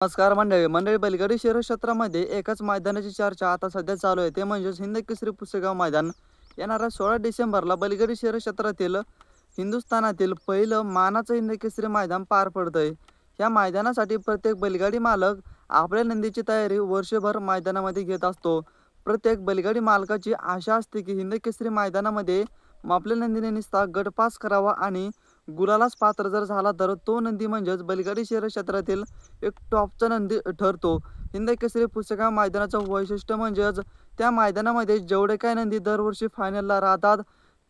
नमस्कार मंडळी बैलगाडी शर्यत क्षेत्रामध्ये एकाच मैदानाची चर्चा आता सध्या चालू आहे, ते म्हणजेच हिंद केसरी पुसेगाव मैदान. येणाऱ्या 16 डिसेंबरला बैलगाडी शर्यत क्षेत्रातील हिंदुस्थानातील पहिलं मानाचं हिंद केसरी मैदान पार पडतंय. या मैदानासाठी प्रत्येक बैलगाडी मालक आपल्या नंदीची तयारी वर्षभर मैदानामध्ये घेत असतो. प्रत्येक बैलगाडी मालकाची आशा असते की हिंद केसरी मैदानामध्ये आपल्या नंदीने नुसता गटपास करावा आणि गुलालाच पात्र जर झाला तर तो नंदी म्हणजेच बैलगाडी शर्यत क्षेत्रातील एक टॉपचा नंदी ठरतो. हिंद केसरी पुसेगाव मैदानाचं वैशिष्ट्य म्हणजेच त्या मैदानामध्ये जेवढे काय नंदी दरवर्षी फायनलला राहतात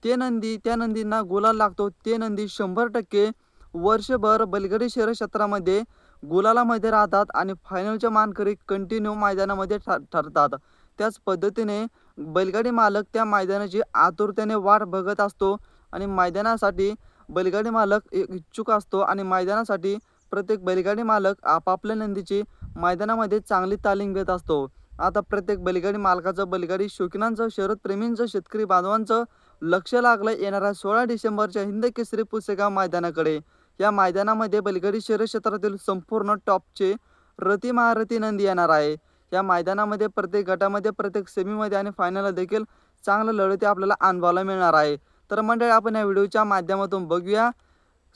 त्या नंदींना गुलाल लागतो. ते नंदी 100% वर्षभर बैलगाडी शर्यत क्षेत्रामध्ये गुलालामध्ये राहतात आणि फायनलच्या मानकरी कंटिन्यू मैदानामध्ये ठरतात. त्याच पद्धतीने बैलगाडी मालक त्या मैदानाची आतुरतेने वाट बघत असतो आणि मैदानासाठी बैलगाडी मालक इच्छुक असतो आणि मैदानासाठी प्रत्येक बैलगाडी मालक आपापल्या नंदीची मैदानामध्ये चांगली तालीम घेत असतो. आता प्रत्येक बैलगाडी मालकाचं, बैलगाडी शौकीनांचं, शर्यतप्रेमींचं, शेतकरी बांधवांचं लक्ष लागलं येणाऱ्या 16 डिसेंबरच्या हिंद केसरी पुसेगाव मैदानाकडे. या मैदानामध्ये बैलगाडी शर्यत क्षेत्रातील संपूर्ण टॉपचे रथी महारथी नंदी येणार आहे. या मैदानामध्ये प्रत्येक गटामध्ये, प्रत्येक सेमीमध्ये आणि फायनलला देखील चांगलं लढती आपल्याला अनुभवायला मिळणार आहे. तर मंडळी, आपण या व्हिडिओच्या माध्यमातून बघूया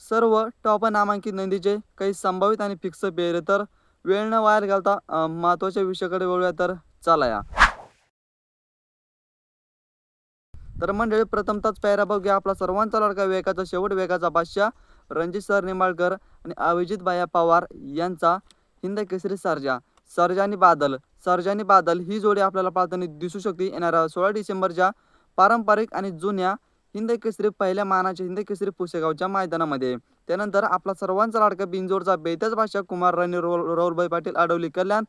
सर्व टॉप नामांकित नंदीचे काही संभावित आणि फिक्स पेर. तर वेळ न वाया घालता महत्त्वाच्या विषयाकडे वळूया. तर चला या. तर मंडळी, प्रथमतःच पेहरा बघूया. आपला सर्वांचा लाडका वेगाचा शेवट, वेगाचा बादशाह रणजित सर निंबाळकर आणि अभिजित भाया पवार यांचा हिंद केसरी सर्जा. सर्जा आणि बादल ही जोडी आपल्याला पाहताना दिसू शकते येणाऱ्या 16 डिसेंबरच्या पारंपरिक आणि जुन्या हिंद केसरी पहिल्या मानाच्या हिंद केसरी पुसेगावच्या मैदानामध्ये. त्यानंतर आपला सर्वांचा लाडका बिंजोडचा बेताज बादशाह कुमार राणी राहुलभाई पाटील आडवली कल्याण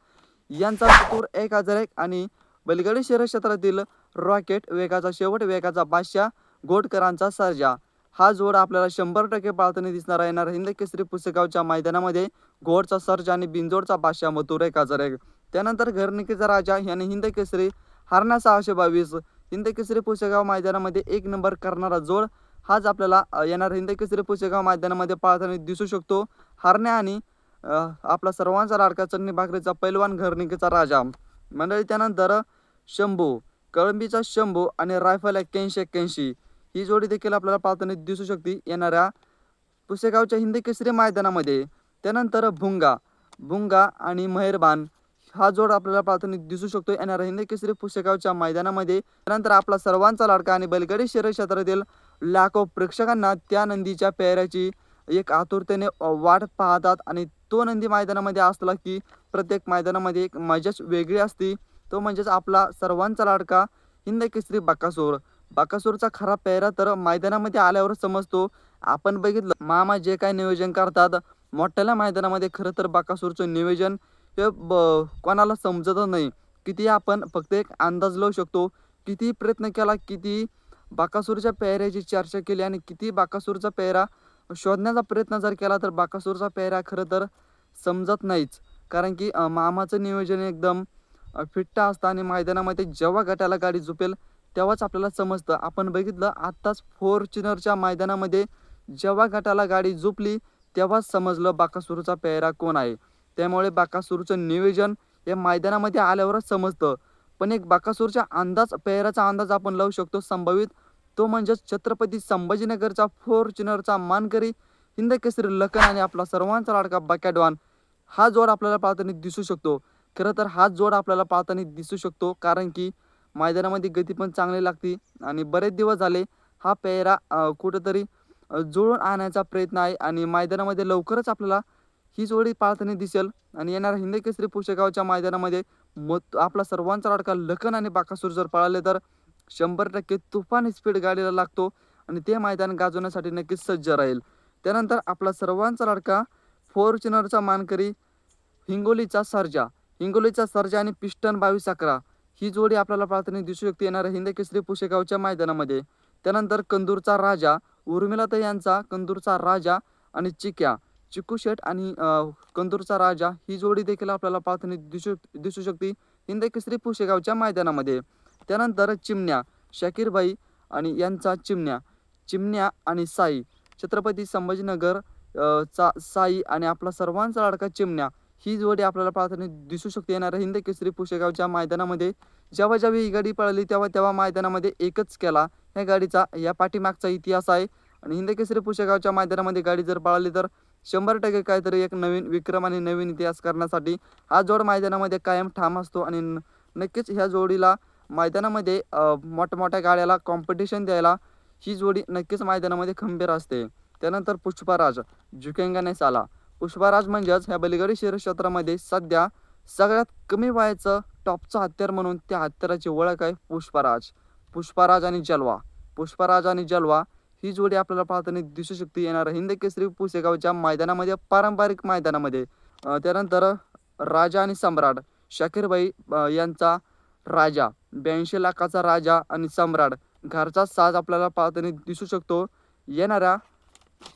यांचा चतुर 1001 आणि बैलगाडी शर्यत क्षेत्रातील रॉकेट वेगाचा शेवट, वेगाचा बादशाह घोटकरांचा सर्जा. हा जोड आपल्याला 100% पाळताना दिसणार आहे येणार हिंद केसरी पुसेगावच्या मैदानामध्ये. घोडचा सर्जा आणि बिंजोडचा बादशाह मथुर 1001. त्यानंतर घरनिकीचा राजा याने हिंद केसरी हारण्या 622 हिंद केसरी पुसेगाव मैदानामध्ये 1 नंबर करणारा जोड हाच आपल्याला येणार हिंद केसरी पुसेगाव मैदानामध्ये पाळताना दिसू शकतो. हारण्या आणि आपला सर्वांचा लाडका चन्नी भाकरीचा पैलवान घरनिकीचा राजा मंडळी. त्यानंतर शंभू, कळंबीचा शंभू आणि रायफल 8181 ही जोडी देखील आपल्याला पाळताना दिसू शकते येणाऱ्या पुसेगावच्या हिंद केसरी मैदानामध्ये. त्यानंतर भुंगा आणि मेहरबान हा जोड आपल्याला पाळताना दिसू शकतो येणाऱ्या हिंद केसरी पुसेगावच्या मैदानामध्ये. त्यानंतर आपला सर्वांचा लाडका आणि बैलगाडी शर्यत क्षेत्रातील लाखो प्रेक्षकांना त्या नंदीच्या पेहऱ्याची एक आतुरतेने वाट पाहतात आणि तो नंदी मैदानामध्ये असला की प्रत्येक मैदानामध्ये एक मजाच वेगळी असते. तो म्हणजेच आपला सर्वांचा लाडका हिंद केसरी बकासूरचा खरा पेहरा तर मैदानामध्ये आल्यावर समजतो. आपण बघितलं मामा जे काय नियोजन करतात मोठ्याल्या मैदानामध्ये, खरं तर बकासूरचं नियोजन हे कोणाला समजतच नाही. किती आपण फक्त एक अंदाज लावू शकतो. किती प्रयत्न केला, किती बकासूरच्या पेहऱ्याची चर्चा केली आणि किती बकासूरचा पेहरा शोधण्याचा प्रयत्न जर केला तर बकासूरचा पेहरा खरं तर समजत नाहीच. कारण की मामाचं नियोजन एकदम फिट्ट असतं आणि मैदानामध्ये जेव्हा गटाला गाडी झुपेल तेव्हाच आपल्याला समजतं. आपण बघितलं आत्ताच फॉर्च्युनरच्या मैदानामध्ये जेव्हा गटाला गाडी झुपली तेव्हाच समजलं बकासूरचा पेहरा कोण आहे. त्यामुळे बकासूरचं नियोजन हे मैदानामध्ये आल्यावरच समजतं. पण एक बकासूरच्या पेहऱ्याचा अंदाज आपण लावू शकतो संभावित. तो म्हणजेच छत्रपती संभाजीनगरचा फॉर्च्युनरचा मानकरी हिंद केसरी लखन आणि आपला सर्वांचा लाडका बकॅडवान हा जोड आपल्याला पाळताना दिसू शकतो. खरं तर हा जोड आपल्याला पाळताना दिसू शकतो कारण की मैदानामध्ये गती पण चांगली लागते आणि बरेच दिवस झाले हा पेहरा कुठेतरी जुळून आणायचा प्रयत्न आहे आणि मैदानामध्ये लवकरच आपल्याला ही जोडी पाळताना दिसेल. आणि येणाऱ्या हिंद केसरी पुसेगावच्या मैदानामध्ये आपला सर्वांचा लाडका लखन आणि बकासूर जर पळाले तर 100% तुफान स्पीड गाडीला लागतो आणि ते मैदान गाजवण्यासाठी नक्कीच सज्ज राहील. त्यानंतर आपला सर्वांचा लाडका फॉर्च्युनरचा मानकरी हिंगोलीचा सर्जा आणि पिस्टन 2211 ही जोडी आपल्याला पाळताना दिसू शकते येणाऱ्या हिंद केसरी पुसेगावच्या मैदानामध्ये. त्यानंतर कंदूरचा राजा उर्मिलाताई यांचा कंदूरचा राजा आणि चिकू शेट आणि कंदूरचा राजा ही जोडी देखील आपल्याला पाळताना दिसू शकते हिंद केसरी पुसेगावच्या मैदानामध्ये. त्यानंतर चिमण्या शाकीरभाई आणि यांचा चिमण्या आणि साई छत्रपती संभाजीनगर चा साई आणि आपला सर्वांचा लाडका चिमण्या ही जोडी आपल्याला पाहताना दिसू शकते येणाऱ्या हिंद केसरी पुशेगावच्या मैदानामध्ये. जेव्हा जेव्हा ही गाडी पळाली तेव्हा तेव्हा मैदानामध्ये एकच केला ह्या गाडीचा या पाठीमागचा इतिहास आहे. आणि हिंद केसरी पुशेगावच्या मैदानामध्ये गाडी जर पळाली तर 100% काहीतरी एक नवीन विक्रम आणि नवीन इतिहास करण्यासाठी हा जोड मैदानामध्ये कायम ठाम असतो. आणि नक्कीच ह्या जोडीला मैदानामध्ये मोठमोठ्या गाड्याला कॉम्पिटिशन द्यायला ही जोडी नक्कीच मैदानामध्ये खंबीर असते. त्यानंतर पुष्पराज झुकेंगा नाही साला. पुष्पराज म्हणजेच ह्या बैलगाडी शर्यत क्षेत्रामध्ये सध्या सगळ्यात कमी वयाचं टॉपचं हत्यार म्हणून त्या हत्याराची ओळख आहे पुष्पराज. पुष्पराज आणि जलवा. पुष्पराज आणि जलवा ही जोडी आपल्याला पाहताना दिसू शकते येणार हिंद केसरी पुसेगावच्या मैदानामध्ये, पारंपरिक मैदानामध्ये. त्यानंतर राजा आणि सम्राट शाकीरभाई यांचा राजा, 82 लाखाचा राजा आणि सम्राट घरचा साज आपल्याला पाहताना दिसू शकतो येणाऱ्या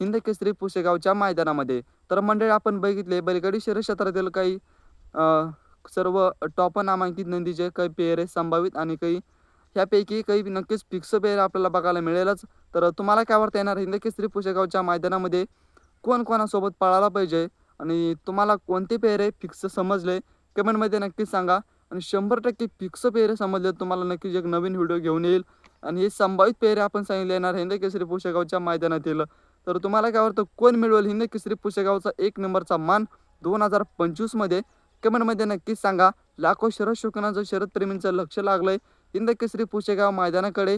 हिंद केसरी पुसेगावच्या मैदानामध्ये. तर मंडळी आपण बघितले बैलगाडी शर्यत क्षेत्रातील काही सर्व टॉप नामांकित नंदीचे काही पेहरे संभावित आणि काही ह्यापैकी काही नक्कीच फिक्स पेहरे आपल्याला बघायला मिळेलच. तर तुम्हाला काय वाटतं येणार हिंद केसरी पुसेगावच्या मैदानामध्ये कोण कोणासोबत पळायला पाहिजे आणि तुम्हाला कोणते पेहरे फिक्स समजले कमेंटमध्ये नक्कीच सांगा. आणि 100% फिक्स पेहरे समजले तुम्हाला नक्कीच एक नवीन व्हिडिओ घेऊन येईल. आणि हे संभावित पेहरे आपण सांगितले येणार हिंद केसरी पुसेगावच्या मैदानातील. तर तुम्हाला काय वाटतं कोण मिळवेल हिंद केसरी पुसेगावचा 1 नंबरचा मान 2025 मध्ये कमेंटमध्ये नक्कीच सांगा. लाखो शरद शौकीनांचं शरद प्रेमींचं लक्ष लागलंय हिंद केसरी पुसेगाव मैदानाकडे.